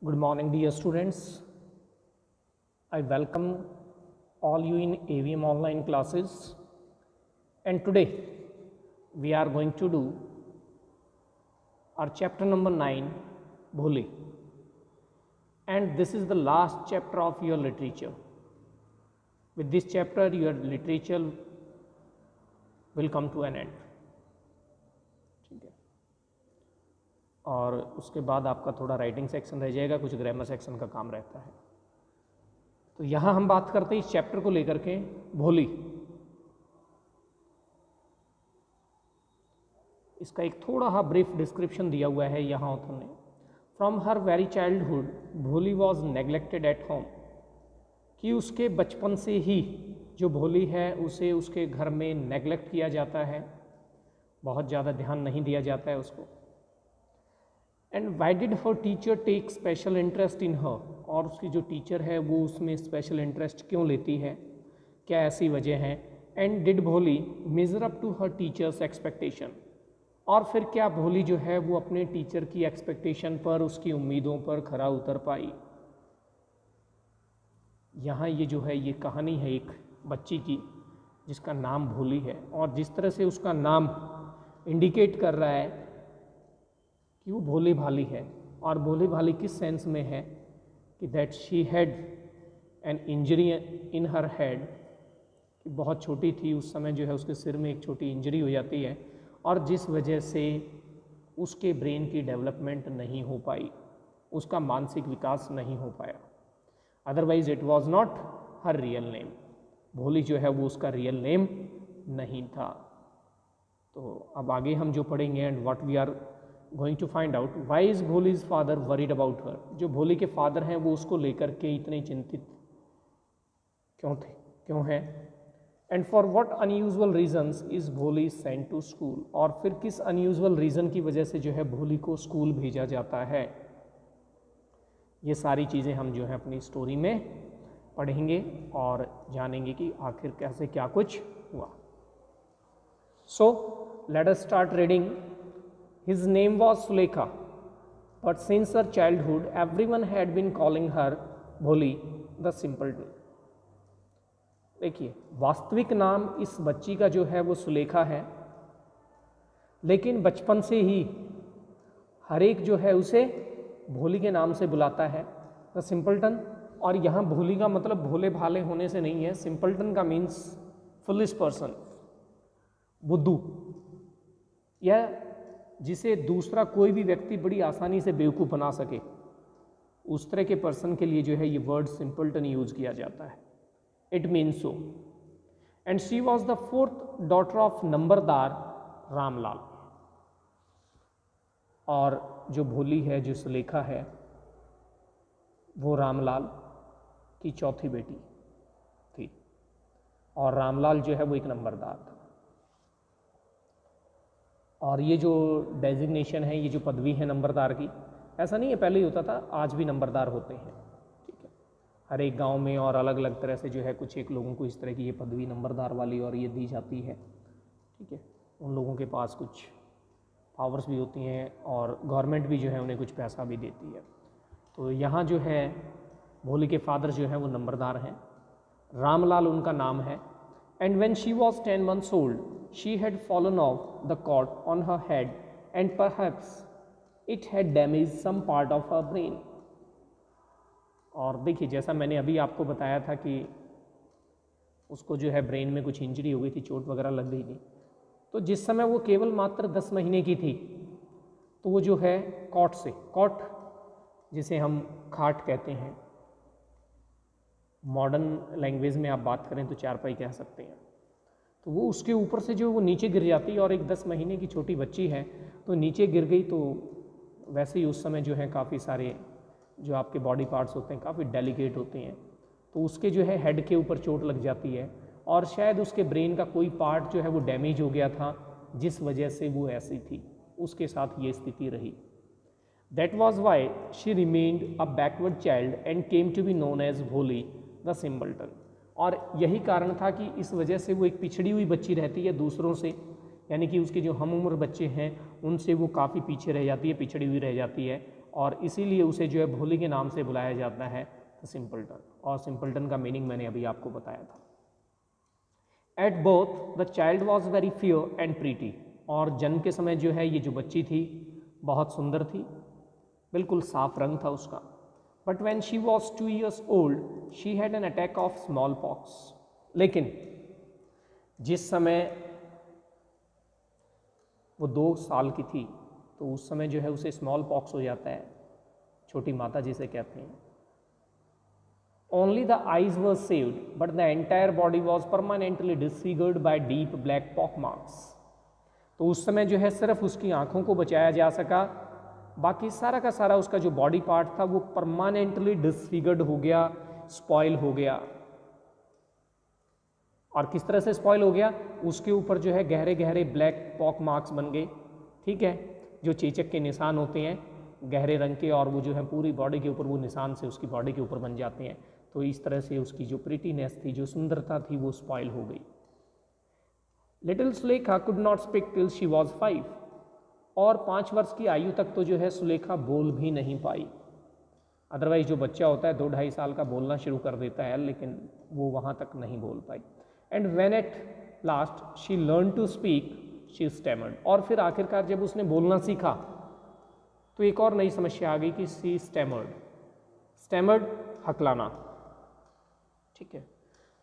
Good morning, dear students. I welcome all you in AVM online classes. And today we are going to do our chapter number 9, Bholi. And this is the last chapter of your literature. With this chapter, your literature will come to an end. ठीक है, और उसके बाद आपका थोड़ा writing section रह जाएगा, कुछ ग्रामर सेक्शन का काम रहता है। तो यहाँ हम बात करते हैं इस चैप्टर को लेकर के, भोली। इसका एक थोड़ा सा ब्रीफ डिस्क्रिप्शन दिया हुआ है यहाँ ऑथर ने। फ्रॉम हर वेरी चाइल्डहुड भोली वॉज नेग्लेक्टेड एट होम, कि उसके बचपन से ही जो भोली है उसे उसके घर में नेग्लेक्ट किया जाता है, बहुत ज़्यादा ध्यान नहीं दिया जाता है उसको। And why did her teacher take special interest in her, और उसकी जो टीचर है वो उसमें स्पेशल इंटरेस्ट क्यों लेती है, क्या ऐसी वजह है। And did Bholi measure up to her teacher's expectation, और फिर क्या भोली जो है वो अपने टीचर की एक्सपेक्टेशन पर, उसकी उम्मीदों पर खरा उतर पाई। यहाँ ये जो है ये कहानी है एक बच्ची की जिसका नाम भोली है, और जिस तरह से उसका नाम इंडिकेट कर रहा है कि वो भोली भाली है। और भोली भाली किस सेंस में है कि that she had an injury in her head, कि बहुत छोटी थी उस समय जो है उसके सिर में एक छोटी इंजरी हो जाती है, और जिस वजह से उसके ब्रेन की डेवलपमेंट नहीं हो पाई, उसका मानसिक विकास नहीं हो पाया। Otherwise it was not her real name, भोली जो है वो उसका रियल नेम नहीं था। तो अब आगे हम जो पढ़ेंगे, and what we are going to find out, why is Bholi's father worried about her, जो भोली के फादर हैं वो उसको लेकर के इतने चिंतित क्यों हैं। And for what unusual reasons is Bholi sent to school, और फिर किस अनयूजुअल रीज़न की वजह से जो है भोली को स्कूल भेजा जाता है। ये सारी चीज़ें हम जो है अपनी स्टोरी में पढ़ेंगे और जानेंगे कि आखिर कैसे क्या कुछ हुआ। So let us start reading. His name was Sulekha, but since her childhood, everyone had been calling her Bholi, the simpleton. देखिए, वास्तविक नाम इस बच्ची का जो है वो सुलेखा है, लेकिन बचपन से ही हर एक जो है उसे भोली के नाम से बुलाता है, द सिंपल्टन। और यहाँ भोली का मतलब भोले भाले होने से नहीं है, सिंपल्टन का मीन्स फुलिश पर्सन, बुद्धू, या जिसे दूसरा कोई भी व्यक्ति बड़ी आसानी से बेवकूफ़ बना सके, उस तरह के पर्सन के लिए जो है ये वर्ड सिंपल्टन यूज किया जाता है। It means so. And she was the 4th daughter of Numberdar Ramlal, और जो भोली है, जो सुलेखा है, वो रामलाल की चौथी बेटी थी, और रामलाल जो है वो एक नंबरदार था। और ये जो डेजिग्नेशन है, ये जो पदवी है नंबरदार की, ऐसा नहीं है पहले ही होता था, आज भी नंबरदार होते हैं। ठीक है, हर एक गांव में और अलग अलग तरह से जो है कुछ एक लोगों को इस तरह की ये पदवी नंबरदार वाली और ये दी जाती है। ठीक है, उन लोगों के पास कुछ पावर्स भी होती हैं और गवर्नमेंट भी जो है उन्हें कुछ पैसा भी देती है। तो यहाँ जो है भोली के फादर जो हैं वो नंबरदार हैं, रामलाल उनका नाम है। And when she was 10 months old, she had fallen off the cot on her head, and perhaps it had damaged some part of her brain. और देखिए, जैसा मैंने अभी आपको बताया था कि उसको जो है ब्रेन में कुछ इंजरी हो गई थी, चोट वगैरह लग गई थी। तो जिस समय वो केवल मात्र 10 महीने की थी, तो वो जो है कॉट से, कॉट जिसे हम खाट कहते हैं, मॉडर्न लैंग्वेज में आप बात करें तो चारपाई कह सकते हैं, तो वो उसके ऊपर से जो वो नीचे गिर जाती है, और एक 10 महीने की छोटी बच्ची है तो नीचे गिर गई। तो वैसे ही उस समय जो है काफ़ी सारे जो आपके बॉडी पार्ट्स होते हैं काफ़ी डेलिकेट होते हैं, तो उसके जो है हेड के ऊपर चोट लग जाती है, और शायद उसके ब्रेन का कोई पार्ट जो है वो डैमेज हो गया था, जिस वजह से वो ऐसी थी, उसके साथ ये स्थिति रही। That was why she remained a backward child and came to be known as Bholi the simpleton. और यही कारण था कि इस वजह से वो एक पिछड़ी हुई बच्ची रहती है दूसरों से, यानी कि उसके जो हम उम्र बच्चे हैं उनसे वो काफ़ी पीछे रह जाती है, पिछड़ी हुई रह जाती है, और इसीलिए उसे जो है भोली के नाम से बुलाया जाता है द सिंपलटन। और सिंपलटन का मीनिंग मैंने अभी आपको बताया था। At birth the child was very fair and pretty, और जन्म के समय जो है ये जो बच्ची थी बहुत सुंदर थी, बिल्कुल साफ रंग था उसका। But when she was 2 years old she had an attack of small pox, लेकिन जिस समय वो 2 साल की थी तो उस समय जो है उसे स्मॉल पॉक्स हो जाता है, छोटी माता जिसे कहते हैं। Only the eyes were saved but the entire body was permanently disfigured by deep black pock marks. तो उस समय जो है सिर्फ उसकी आंखों को बचाया जा सका, बाकी सारा का सारा उसका जो बॉडी पार्ट था वो परमानेंटली डिसफिगर्ड हो गया, स्पॉइल हो गया। और किस तरह से स्पॉइल हो गया, उसके ऊपर जो है गहरे गहरे ब्लैक पॉक मार्क्स बन गए, ठीक है, जो चेचक के निशान होते हैं गहरे रंग के, और वो जो है पूरी बॉडी के ऊपर वो निशान से उसकी बॉडी के ऊपर बन जाते हैं। तो इस तरह से उसकी जो प्रीटीनेस थी, जो सुंदरता थी, वो स्पॉइल हो गई। Little Sulekha could not speak till she was 5, और 5 वर्ष की आयु तक तो जो है सुलेखा बोल भी नहीं पाई। अदरवाइज जो बच्चा होता है 2-2.5 साल का बोलना शुरू कर देता है, लेकिन वो वहाँ तक नहीं बोल पाई। And when at last she learn to speak she stammered, और फिर आखिरकार जब उसने बोलना सीखा तो एक और नई समस्या आ गई कि शी स्टैमर्ड। स्टैमर्ड हकलाना, ठीक है,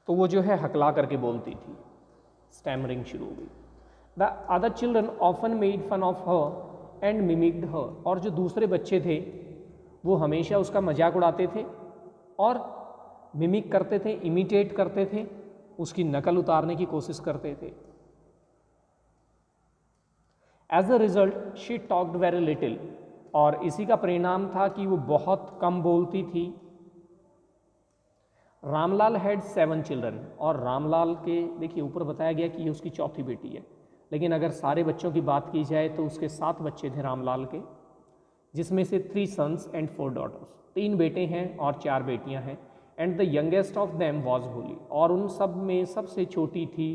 तो वो जो है हकला करके बोलती थी, स्टैमरिंग शुरू हो गई। The other children often made fun of her and mimicked her, और जो दूसरे बच्चे थे वो हमेशा उसका मजाक उड़ाते थे और मिमिक करते थे, इमिटेट करते थे, उसकी नकल उतारने की कोशिश करते थे। As a result she talked very little, और इसी का परिणाम था कि वो बहुत कम बोलती थी। रामलाल हैड 7 चिल्ड्रन, और रामलाल के देखिए ऊपर बताया गया कि ये उसकी चौथी बेटी है, लेकिन अगर सारे बच्चों की बात की जाए तो उसके 7 बच्चे थे रामलाल के, जिसमें से 3 sons and 4 daughters, 3 बेटे हैं और 4 बेटियां हैं। And the youngest of them was Bholi, और उन सब में सबसे छोटी थी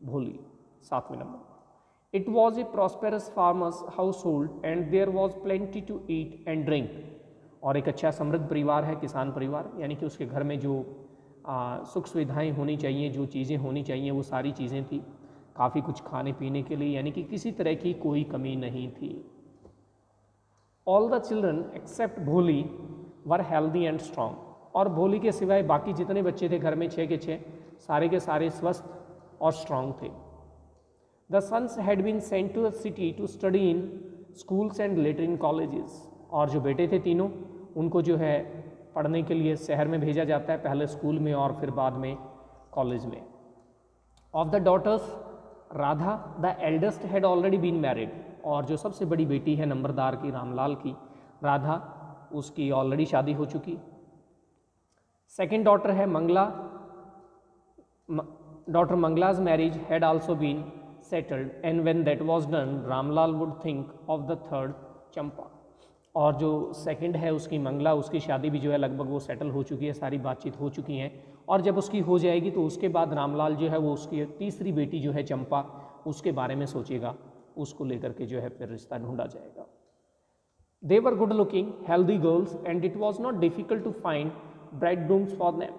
भोली, 7वें नंबर। It was a prosperous farmer's household and there was plenty to eat and drink, और एक अच्छा समृद्ध परिवार है, किसान परिवार, यानी कि उसके घर में जो सुख सुविधाएं होनी चाहिए, जो चीज़ें होनी चाहिए वो सारी चीज़ें थी, काफ़ी कुछ खाने पीने के लिए, यानी कि किसी तरह की कोई कमी नहीं थी। ऑल द चिल्ड्रन एक्सेप्ट भोली वर हेल्दी एंड स्ट्रॉन्ग, और भोली के सिवाय बाकी जितने बच्चे थे घर में 6 के 6 सारे के सारे स्वस्थ और स्ट्रॉन्ग थे। The sons had been sent to the city to study in schools and later in colleges, और जो बेटे थे तीनों उनको जो है पढ़ने के लिए शहर में भेजा जाता है, पहले स्कूल में और फिर बाद में कॉलेज में। Of the daughters Radha the eldest had already been married, और जो सबसे बड़ी बेटी है नंबरदार की, रामलाल की, राधा, उसकी ऑलरेडी शादी हो चुकी। सेकेंड डॉटर है Mangla, daughter Mangla's marriage had also been settled, and when that was done Ramlal would think of the third Champa, और जो सेकंड है उसकी मंगला, उसकी शादी भी जो है लगभग वो सेटल हो चुकी है, सारी बातचीत हो चुकी हैं, और जब उसकी हो जाएगी तो उसके बाद रामलाल जो है वो उसकी तीसरी बेटी जो है चंपा, उसके बारे में सोचेगा, उसको लेकर के जो है फिर रिश्ता ढूंढा जाएगा। They were good looking healthy girls and it was not difficult to find bridegrooms for them,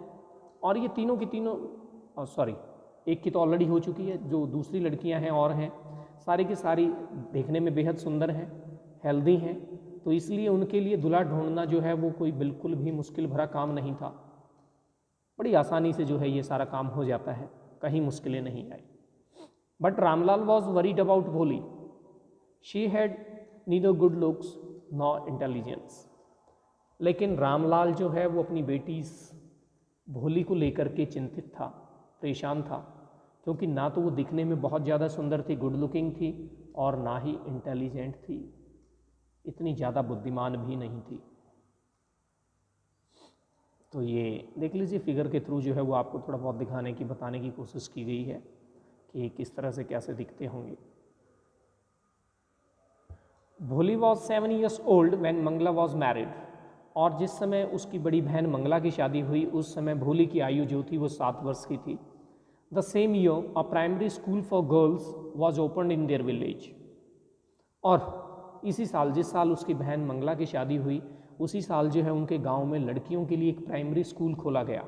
और ये तीनों की तीनों, सॉरी एक की तो ऑलरेडी हो चुकी है, जो दूसरी लड़कियां हैं और हैं, सारी की सारी देखने में बेहद सुंदर हैं, हेल्दी हैं, तो इसलिए उनके लिए दूल्हा ढूंढना जो है वो कोई बिल्कुल भी मुश्किल भरा काम नहीं था, बड़ी आसानी से जो है ये सारा काम हो जाता है, कहीं मुश्किलें नहीं आई। But Ramlal was worried about Bholi, she had neither good looks nor intelligence, लेकिन रामलाल जो है वो अपनी बेटी भोली को लेकर के चिंतित था, परेशान था, क्योंकि ना तो वो दिखने में बहुत ज़्यादा सुंदर थी, गुड लुकिंग थी, और ना ही इंटेलिजेंट थी, इतनी ज़्यादा बुद्धिमान भी नहीं थी। तो ये देख लीजिए फिगर के थ्रू जो है वो आपको थोड़ा बहुत दिखाने की, बताने की कोशिश की गई है कि किस तरह से कैसे दिखते होंगे। Bholi was 7 years old when Mangala was married, और जिस समय उसकी बड़ी बहन मंगला की शादी हुई उस समय भोली की आयु जो थी वो 7 वर्ष की थी। The same year a primary school for girls was opened in their village, और इसी साल, जिस साल उसकी बहन मंगला की शादी हुई, उसी साल जो है उनके गांव में लड़कियों के लिए एक प्राइमरी स्कूल खोला गया।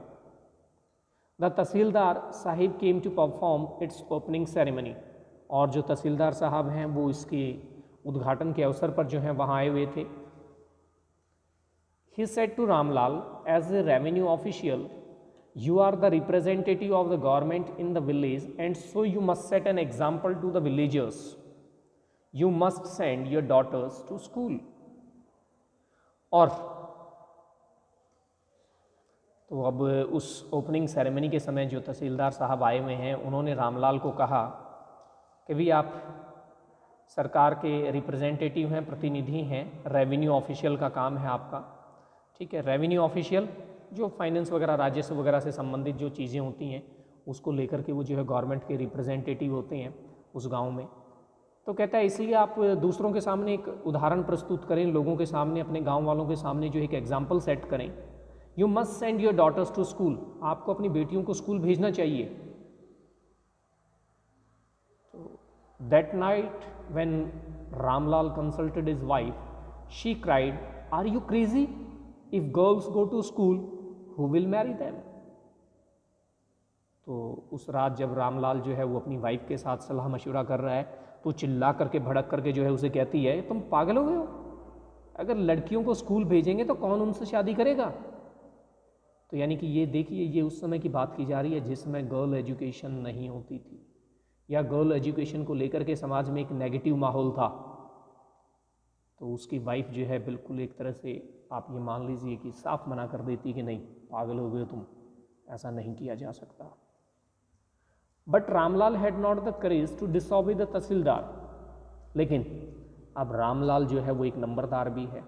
The tehsildar sahib came to perform its opening ceremony, और जो तहसीलदार साहब हैं वो इसके उद्घाटन के अवसर पर जो है वहाँ आए हुए थे। He said to Ramlal, as a revenue official, you are the representative of the government in the village, and so you must set an example to the villagers. You must send your daughters to school. और तो अब उस opening ceremony के समय जो तहसीलदार साहब आए हुए हैं, उन्होंने रामलाल को कहा कि भी आप सरकार के रिप्रेजेंटेटिव हैं, प्रतिनिधि हैं, रेवेन्यू ऑफिशियल का काम है आपका, ठीक है। रेवेन्यू ऑफिशियल जो फाइनेंस वगैरह, राजस्व वगैरह से संबंधित जो चीज़ें होती हैं उसको लेकर के वो जो है गवर्नमेंट के रिप्रेजेंटेटिव होते हैं उस गांव में। तो कहता है इसलिए आप दूसरों के सामने एक उदाहरण प्रस्तुत करें, लोगों के सामने, अपने गांव वालों के सामने जो एक एग्जाम्पल सेट करें। You must send your daughters to school, आपको अपनी बेटियों को स्कूल भेजना चाहिए। तो that night when Ramlal consulted his wife, she cried, are you crazy? If girls go to school, who will marry them? तो उस रात जब रामलाल जो है वो अपनी वाइफ के साथ सलाह मशवरा कर रहा है, तो चिल्ला करके, भड़क करके जो है उसे कहती है, तुम पागल हो गए हो? अगर लड़कियों को स्कूल भेजेंगे तो कौन उनसे शादी करेगा? तो यानी कि ये देखिए, ये उस समय की बात की जा रही है जिसमें गर्ल एजुकेशन नहीं होती थी, या गर्ल एजुकेशन को लेकर के समाज में एक नेगेटिव माहौल था। तो उसकी वाइफ जो है बिल्कुल एक तरह से आप ये मान लीजिए कि साफ मना कर देती कि नहीं, पागल हो गए तुम, ऐसा नहीं किया जा सकता। But Ramlal had not the courage to disobey the tehsildar, लेकिन अब रामलाल जो है वो एक नंबरदार भी है,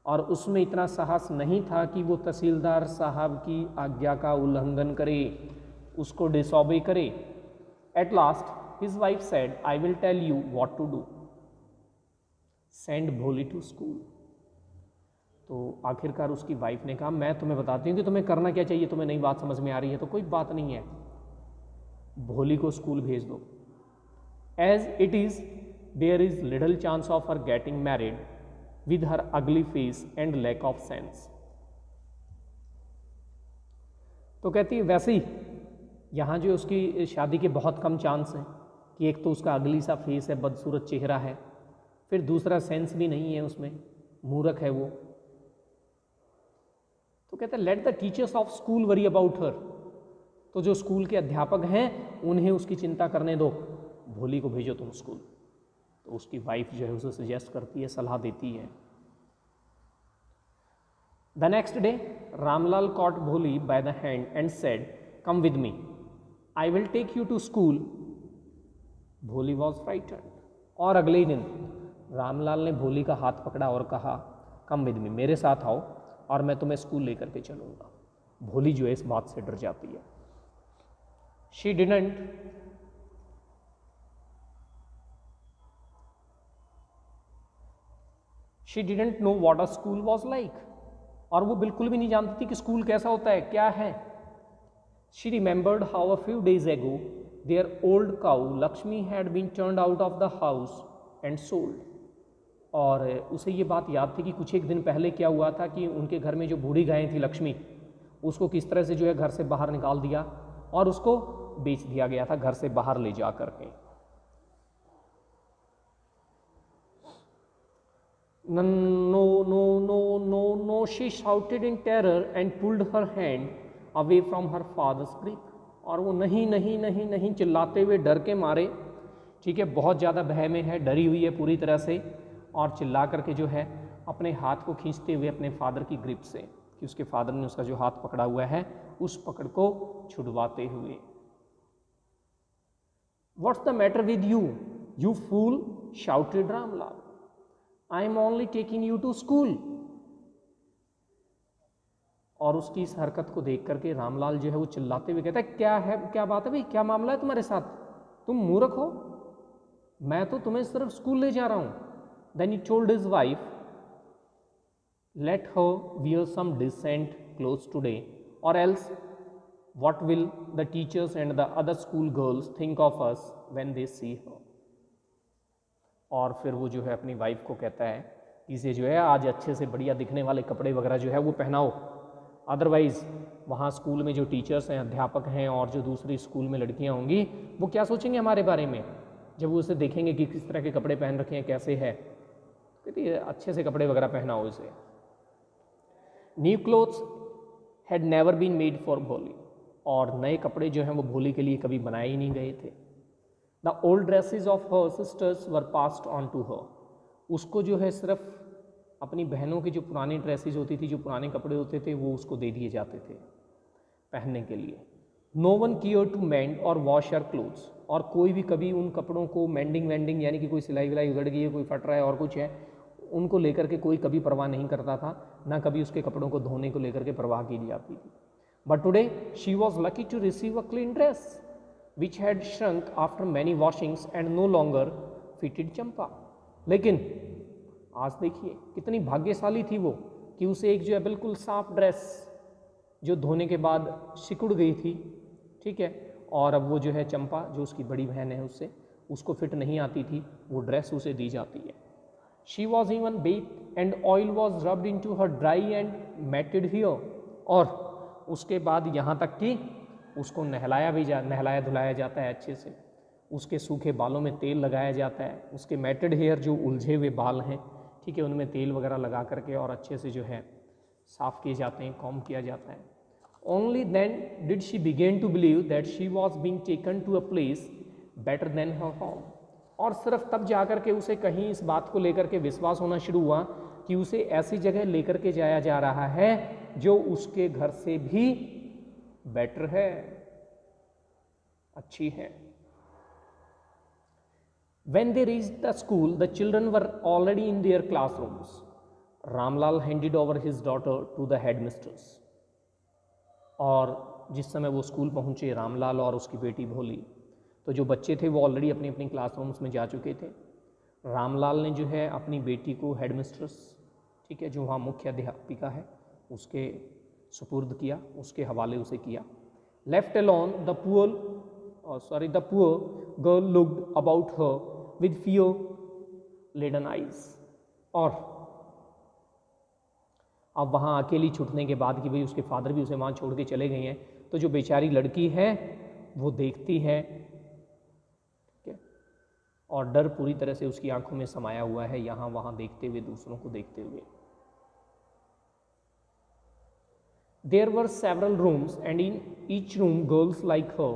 और उसमें इतना साहस नहीं था कि वो तहसीलदार साहब की आज्ञा का उल्लंघन करे, उसको डिसऑबे करे। At last his wife said, I will tell you what to do, send Bholi to school. तो आखिरकार उसकी वाइफ ने कहा, मैं तुम्हें बताती हूँ कि तुम्हें करना क्या चाहिए, तुम्हें नई बात समझ में आ रही है तो कोई बात नहीं है, भोली को स्कूल भेज दो। As it is there is little chance of her getting married with her ugly face and lack of sense. तो कहती है वैसे ही यहाँ जो उसकी शादी के बहुत कम चांस हैं, कि एक तो उसका अगली सा फेस है, बदसूरत चेहरा है, फिर दूसरा सेंस भी नहीं है उसमें, मूर्ख है वो। तो कहते हैं let the teachers of school worry about her, तो जो स्कूल के अध्यापक हैं उन्हें उसकी चिंता करने दो, भोली को भेजो तुम स्कूल। तो उसकी वाइफ जो है उसे सजेस्ट करती है, सलाह देती है। The next day Ramlal caught Bholi by the hand and said, come with me, I will take you to school. Bholi was frightened, और अगले ही दिन रामलाल ने भोली का हाथ पकड़ा और कहा, कम विद मी, मेरे साथ आओ और मैं तुम्हें स्कूल लेकर के चलूँगा। भोली जो है इस बात से डर जाती है। She didn't know what a school was like, और वो बिल्कुल भी नहीं जानती थी कि स्कूल कैसा होता है, क्या है। She remembered how a few days ago their old cow Lakshmi had been turned out of the house and sold, और उसे ये बात याद थी कि कुछ एक दिन पहले क्या हुआ था कि उनके घर में जो बूढ़ी गाय थी लक्ष्मी, उसको किस तरह से जो है घर से बाहर निकाल दिया और उसको बेच दिया गया था घर से बाहर ले जा करके। No no no no no, she shouted in terror and pulled her hand away from her father's grip, और वो नहीं नहीं नहीं नहीं चिल्लाते हुए डर के मारे, ठीक है, बहुत ज़्यादा भय में है, डरी हुई है पूरी तरह से, और चिल्ला करके जो है अपने हाथ को खींचते हुए अपने फादर की ग्रिप से, कि उसके फादर ने उसका जो हाथ पकड़ा हुआ है उस पकड़ को छुड़वाते हुए। What's the matter with you, you fool, shouted Ramlal, I am only taking you to school. और उसकी इस हरकत को देख करके रामलाल जो है वो चिल्लाते हुए कहता है, क्या है, क्या बात है भाई, क्या मामला है तुम्हारे साथ, तुम मूर्ख हो, मैं तो तुम्हें सिर्फ स्कूल ले जा रहा हूं। Then he told his wife, let her wear some decent clothes today, or else what will the teachers and the other school girls think of us when they see her? और फिर वो जो है अपनी वाइफ को कहता है कि इसे जो है आज अच्छे से बढ़िया दिखने वाले कपड़े वगैरह जो है वो पहनाओ, अदरवाइज़ वहाँ स्कूल में जो टीचर्स हैं, अध्यापक हैं और जो दूसरी स्कूल में लड़कियाँ होंगी वो क्या सोचेंगे हमारे बारे में, जब वो उसे देखेंगे कि किस तरह के कपड़े पहन रखे हैं, कैसे है। कहती है अच्छे से कपड़े वगैरह पहनाओ इसे। New clothes had never been made for Bholi, और नए कपड़े जो हैं वो भोली के लिए कभी बनाए ही नहीं गए थे। The old dresses of her sisters were passed on to her, उसको जो है सिर्फ अपनी बहनों की जो पुरानी ड्रेसेस होती थी, जो पुराने कपड़े होते थे, वो उसको दे दिए जाते थे पहनने के लिए। No one care to mend or wash her clothes, और कोई भी कभी उन कपड़ों को मेंडिंग यानी कि कोई सिलाई विलाई उधड़ गई है, कोई फट रहा है और कुछ है, उनको लेकर के कोई कभी परवाह नहीं करता था, ना कभी उसके कपड़ों को धोने को लेकर के परवाह की जाती थी। But today she was lucky to receive a clean dress which had shrunk after many washings and no longer fitted Champa. लेकिन आज देखिए कितनी भाग्यशाली थी वो कि उसे एक जो है बिल्कुल साफ ड्रेस जो धोने के बाद सिकुड़ गई थी, ठीक है, और अब वो जो है चंपा जो उसकी बड़ी बहन है उसको फिट नहीं आती थी, वो ड्रेस उसे दी जाती है। She was even bathed and oil was rubbed into her dry and matted hair, और उसके बाद यहाँ तक कि उसको नहलाया धुलाया जाता है अच्छे से, उसके सूखे बालों में तेल लगाया जाता है, उसके मैटेड हेयर जो उलझे हुए बाल हैं, ठीक है, उनमें तेल वगैरह लगा करके और अच्छे से जो है साफ़ किए जाते हैं, कॉम्ब किया जाता है। Only then did she begin to believe that she was being taken to a place better than her home, और सिर्फ तब जा कर के उसे कहीं इस बात को लेकर के विश्वास होना शुरू हुआ कि उसे ऐसी जगह लेकर के जाया जा रहा है जो उसके घर से भी बेटर है, अच्छी है। When they reached the school, the children were already in their classrooms. Ramlal handed over his daughter to the headmistress. और जिस समय वो स्कूल पहुंचे रामलाल और उसकी बेटी भोली, तो जो बच्चे थे वो ऑलरेडी अपनी अपनी क्लासरूम्स में जा चुके थे। रामलाल ने जो है अपनी बेटी को हेडमिस्ट्रेस, ठीक है, जो वहाँ मुख्य अध्यापिका है, उसके सुपुर्द किया, उसके हवाले उसे किया। Left alone the poor girl looked about her with fear laden eyes, और अब वहाँ अकेली छूटने के बाद कि भाई उसके फादर भी उसे वहाँ छोड़ के चले गए हैं, तो जो बेचारी लड़की है वो देखती है, ठीक है, और डर पूरी तरह से उसकी आंखों में समाया हुआ है, यहाँ वहाँ देखते हुए, दूसरों को देखते हुए। There were several rooms and in each room girls like her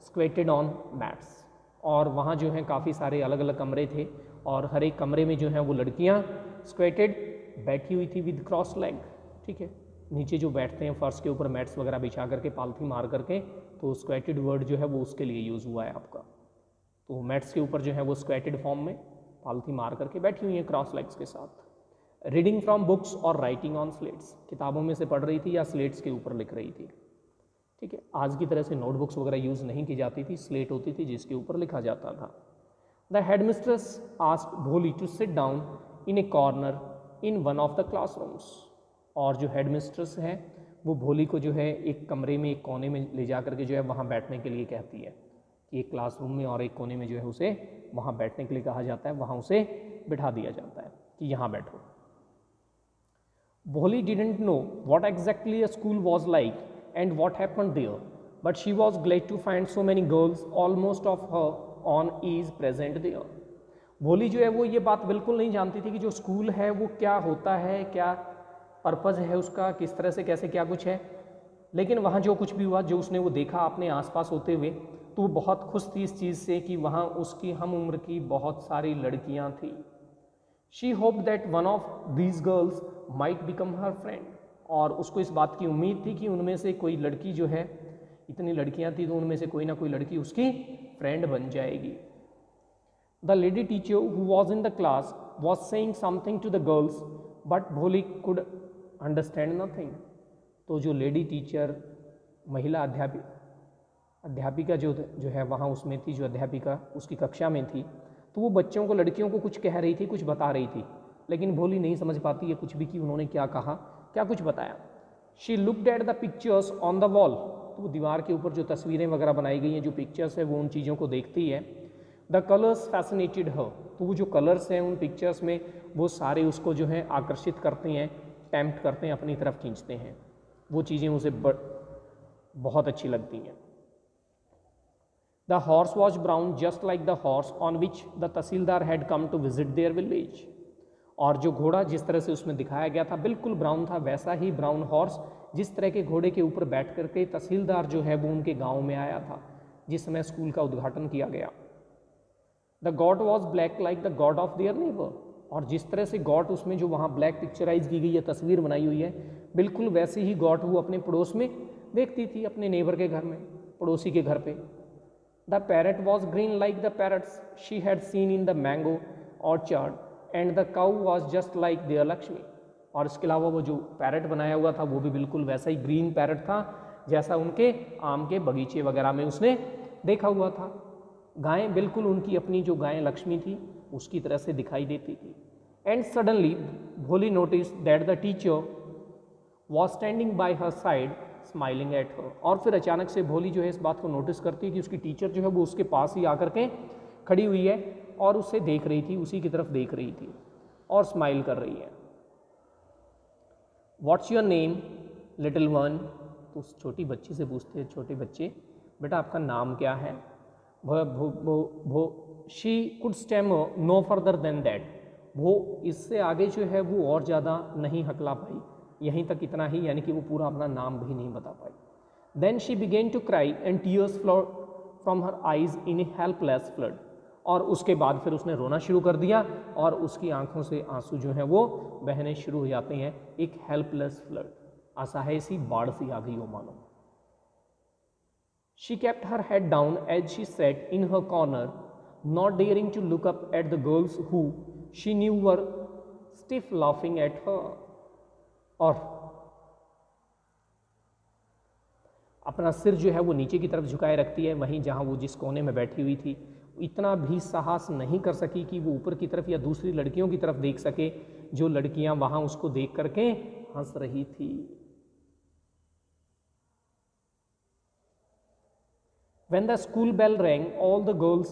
squatted on mats, और वहाँ जो है काफ़ी सारे अलग अलग कमरे थे और हर एक कमरे में जो है वो लड़कियाँ स्क्वेटेड बैठी हुई थी विद क्रॉस लेग, ठीक है, नीचे जो बैठते हैं फर्श के ऊपर मैट्स वगैरह बिछा करके पालथी मार करके, तो स्क्वेटेड वर्ड जो है वो उसके लिए यूज़ हुआ है आपका। तो मैट्स के ऊपर जो है वो स्क्वेटेड फॉर्म में पालथी मार करके बैठी हुई हैं क्रॉस लेग्स के साथ। रीडिंग फ्रॉम बुक्स और राइटिंग ऑन स्लेट्स, किताबों में से पढ़ रही थी या स्लेट्स के ऊपर लिख रही थी, ठीक है। आज की तरह से नोटबुक्स वगैरह यूज़ नहीं की जाती थी, स्लेट होती थी जिसके ऊपर लिखा जाता था। The headmistress asked Bholi to sit down in a corner in one of the classrooms, और जो हेडमिस्ट्रेस है वो भोली को जो है एक कमरे में, एक कोने में ले जा करके जो है वहाँ बैठने के लिए कहती है कि एक क्लासरूम में और एक कोने में जो है उसे वहाँ बैठने के लिए कहा जाता है, वहाँ उसे बिठा दिया जाता है कि यहाँ बैठो। Bholi didn't know what exactly a school was like and what happened there, but she was glad to find so many girls, almost of her own age, present there. भोली जो है वो ये बात बिल्कुल नहीं जानती थी कि जो स्कूल है वो क्या होता है, क्या पर्पज़ है उसका, किस तरह से कैसे क्या कुछ है, लेकिन वहाँ जो कुछ भी हुआ, जो उसने वो देखा अपने आसपास होते हुए, तो वो बहुत खुश थी इस चीज़ से कि वहाँ उसकी हम उम्र की बहुत सारी लड़कियाँ थी। She hoped that one of these girls might become her friend, और उसको इस बात की उम्मीद थी कि उनमें से कोई लड़की जो है, इतनी लड़कियां थी तो उनमें से कोई ना कोई लड़की उसकी फ्रेंड बन जाएगी। The lady teacher who was in the class was saying something to the girls, but Bholi could understand nothing. तो जो लेडी टीचर, महिला अध्यापिका जो है वहाँ उसमें थी, जो अध्यापिका उसकी कक्षा में थी, तो वो बच्चों को, लड़कियों को कुछ कह रही थी, कुछ बता रही थी, लेकिन भोली नहीं समझ पाती है कुछ भी कि उन्होंने क्या कहा, क्या कुछ बताया। She looked at the pictures on the wall, तो वो दीवार के ऊपर जो तस्वीरें वगैरह बनाई गई हैं, जो पिक्चर्स है, वो उन चीज़ों को देखती है। द कलर्स फैसिनेटेड हर, तो वो जो कलर्स हैं उन पिक्चर्स में वो सारे उसको जो है आकर्षित करते हैं, टेम्प्ट करते हैं, अपनी तरफ खींचते हैं, वो चीज़ें उसे बहुत अच्छी लगती हैं। The horse was brown just like the horse on which the tahsildar had come to visit their village, और जो घोड़ा जिस तरह से उसमें दिखाया गया था बिल्कुल ब्राउन था, वैसा ही ब्राउन हॉर्स जिस तरह के घोड़े के ऊपर बैठ करके तहसीलदार जो है वो उनके गांव में आया था जिस समय स्कूल का उद्घाटन किया गया। The God was black like the God of their neighbour, और जिस तरह से गॉड उसमें जो वहाँ ब्लैक पिक्चराइज की गई है, तस्वीर बनाई हुई है, बिल्कुल वैसे ही गॉड वो अपने पड़ोस में देखती थी, अपने नेबर के घर में, पड़ोसी के घर पे। The parrot was green like the parrots she had seen in the mango orchard and the cow was just like their Lakshmi, और इसके अलावा वो जो पैरट बनाया हुआ था वो भी बिल्कुल वैसा ही ग्रीन पैरट था जैसा उनके आम के बगीचे वगैरह में उसने देखा हुआ था। गायें बिल्कुल उनकी अपनी जो गायें लक्ष्मी थी उसकी तरह से दिखाई देती थी। एंड सडनली भोली notice that the teacher was standing bye her side smiling at her, और फिर अचानक से भोली जो है इस बात को नोटिस करती है कि उसकी टीचर जो है वो उसके पास ही आकर के खड़ी हुई है और उसे देख रही थी, उसी की तरफ देख रही थी और स्माइल कर रही है। What's your name little one, तो उस छोटी बच्ची से पूछते हैं, छोटे बच्चे बेटा आपका नाम क्या है। She could stammer no further than that, वो इससे आगे जो है वो और ज़्यादा नहीं हकला पाई, यहीं तक इतना ही, यानी कि वो पूरा अपना नाम भी नहीं बता पाई। Then she begin to cry and tears flow from her eyes in a helpless flood, और उसके बाद फिर उसने रोना शुरू कर दिया और उसकी आंखों से आंसू जो हैं वो बहने शुरू हो जाते हैं। एक हेल्पलेस फ्लड, असहाय सी बाढ़ सी आ गई हो मानो। She kept her head down as she sat in her corner not daring to look up at the girls who she knew were still laughing at her, और अपना सिर जो है वो नीचे की तरफ झुकाए रखती है, वहीं जहाँ वो जिस कोने में बैठी हुई थी इतना भी साहस नहीं कर सकी कि वो ऊपर की तरफ या दूसरी लड़कियों की तरफ देख सके जो लड़कियां वहां उसको देख करके हंस रही थी। When the school bell rang, all the girls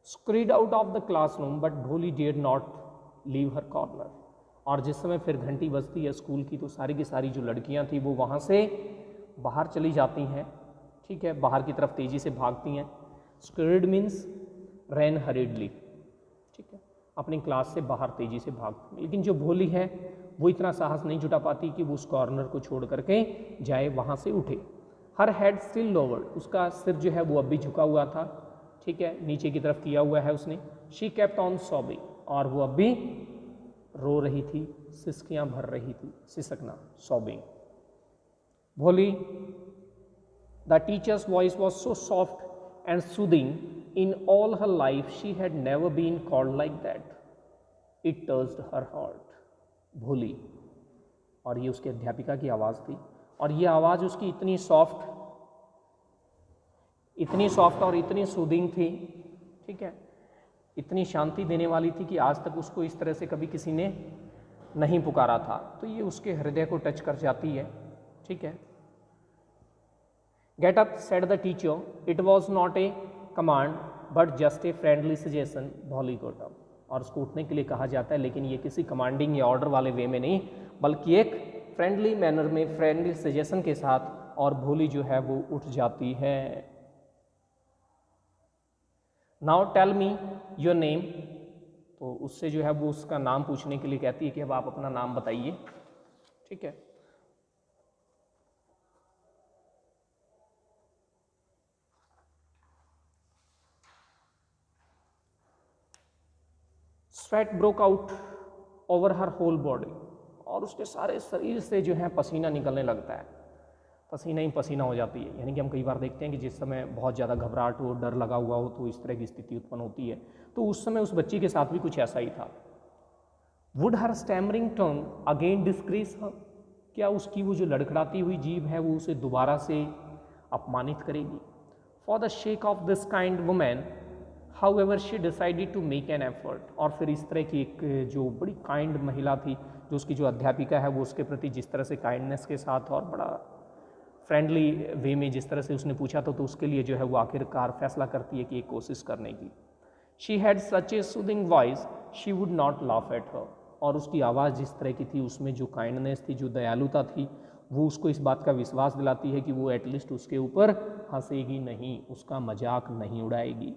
scurried out of the classroom, but Bholi dared not leave her corner. और जिस समय फिर घंटी बजती है स्कूल की तो सारी की सारी जो लड़कियां थी वो वहाँ से बाहर चली जाती हैं, ठीक है, बाहर की तरफ तेज़ी से भागती हैं। स्कर्ड मीन्स रैन हरीडली, ठीक है, अपनी क्लास से बाहर तेज़ी से भागती। लेकिन जो भोली है वो इतना साहस नहीं जुटा पाती कि वो उस कॉर्नर को छोड़ करके जाए, वहाँ से उठे। हर हेड स्टिल लोवर्ड, उसका सिर जो है वो अब भी झुका हुआ था, ठीक है, नीचे की तरफ किया हुआ है उसने। शी केप्ट ऑन सॉबिंग, और वो अब भी रो रही थी, सिसकियाँ भर रही थी, सिसकना, सॉबिंग। भोली, the teachers voice was so soft and soothing, in all her life she had never been called like that. It touched her heart. भोली, और ये उसके अध्यापिका की आवाज़ थी, और ये आवाज़ उसकी इतनी सॉफ्ट और इतनी सूदिंग थी, ठीक है, इतनी शांति देने वाली थी कि आज तक उसको इस तरह से कभी किसी ने नहीं पुकारा था। तो ये उसके हृदय को टच कर जाती है, ठीक है। Get up, said the teacher. It was not a command, but just a friendly suggestion. Bholi got up. और उसको उठने के लिए कहा जाता है, लेकिन ये किसी कमांडिंग या ऑर्डर वाले वे में नहीं, बल्कि एक फ्रेंडली मैनर में, फ्रेंडली सजेशन के साथ, और भोली जो है वो उठ जाती है। Now tell me your name. तो उससे जो है वो उसका नाम पूछने के लिए कहती है कि अब आप अपना नाम बताइए, ठीक है। Sweat broke out over her whole body, और उसके सारे शरीर से जो है पसीना निकलने लगता है, पसीना ही पसीना हो जाती है। यानी कि हम कई बार देखते हैं कि जिस समय बहुत ज़्यादा घबराहट हो, डर लगा हुआ हो, तो इस तरह की स्थिति उत्पन्न होती है। तो उस समय उस बच्ची के साथ भी कुछ ऐसा ही था। Would her stammering tongue again disgrace her, क्या उसकी वो जो लड़खड़ाती हुई जीभ है वो उसे दोबारा से अपमानित करेगी। For the sake of this kind woman however she decided to make an effort, और फिर इस तरह की एक जो बड़ी काइंड महिला थी, जो उसकी जो अध्यापिका है वो उसके प्रति जिस तरह से काइंडनेस के साथ और बड़ा फ्रेंडली वे में जिस तरह से उसने पूछा था, तो उसके लिए जो है वो आखिरकार फैसला करती है कि एक कोशिश करने की। She had such A soothing voice she would not laugh at her, और उसकी आवाज़ जिस तरह की थी उसमें जो काइंडनेस थी, जो दयालुता थी, वो उसको इस बात का विश्वास दिलाती है कि वो एटलीस्ट उसके ऊपर हंसेगी नहीं, उसका मजाक नहीं उड़ाएगी।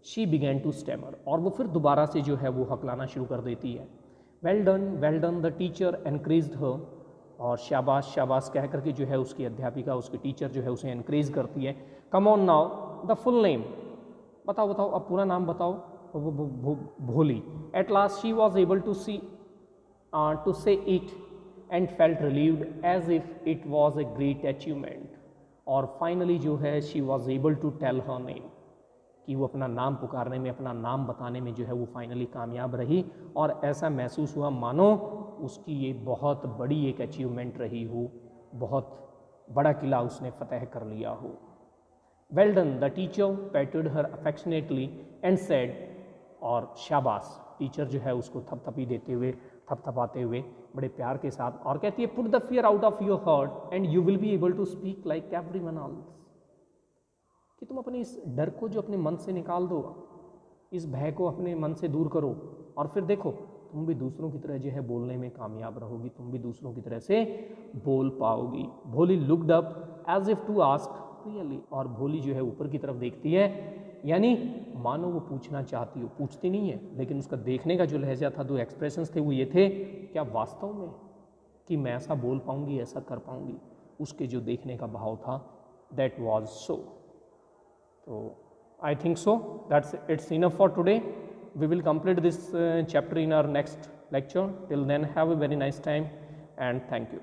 शी बिगैन टू स्टैमर, और वो फिर दोबारा से जो है वो हकलाना शुरू कर देती है। Well done the teacher encouraged her, और शाबाश शाबाश कह करके जो है उसकी अध्यापिका, उसकी टीचर जो है उसे एनकरेज करती है। Come on now the full name, बताओ बताओ अब पूरा नाम बताओ। Bholi. At last she was able to say it and felt relieved as if it was a great achievement, और फाइनली जो है she was able to tell her name, कि वो अपना नाम पुकारने में, अपना नाम बताने में जो है वो फाइनली कामयाब रही, और ऐसा महसूस हुआ मानो उसकी ये बहुत बड़ी एक अचीवमेंट रही हो, बहुत बड़ा किला उसने फतेह कर लिया हो। Well done the teacher पैटेड her affectionately and said, और शाबाश, टीचर जो है उसको थपथपी देते हुए, थपथपाते हुए बड़े प्यार के साथ, और कहती है put the fear out of your heart and you will be able to speak like everyone else, कि तुम अपने इस डर को जो अपने मन से निकाल दो, इस भय को अपने मन से दूर करो, और फिर देखो तुम भी दूसरों की तरह जो है बोलने में कामयाब रहोगी, तुम भी दूसरों की तरह से बोल पाओगी। Bholi looked up as if to ask really, और भोली जो है ऊपर की तरफ देखती है, यानी मानो वो पूछना चाहती हो, पूछती नहीं है, लेकिन उसका देखने का जो लहजा था, जो एक्सप्रेशंस थे वो ये थे, क्या वास्तव में कि मैं ऐसा बोल पाऊंगी, ऐसा कर पाऊंगी, उसके जो देखने का भाव था, दैट वाज सो। तो I think so. It's enough for today. We will complete this chapter in our next lecture. Till then, have a very nice time and thank you.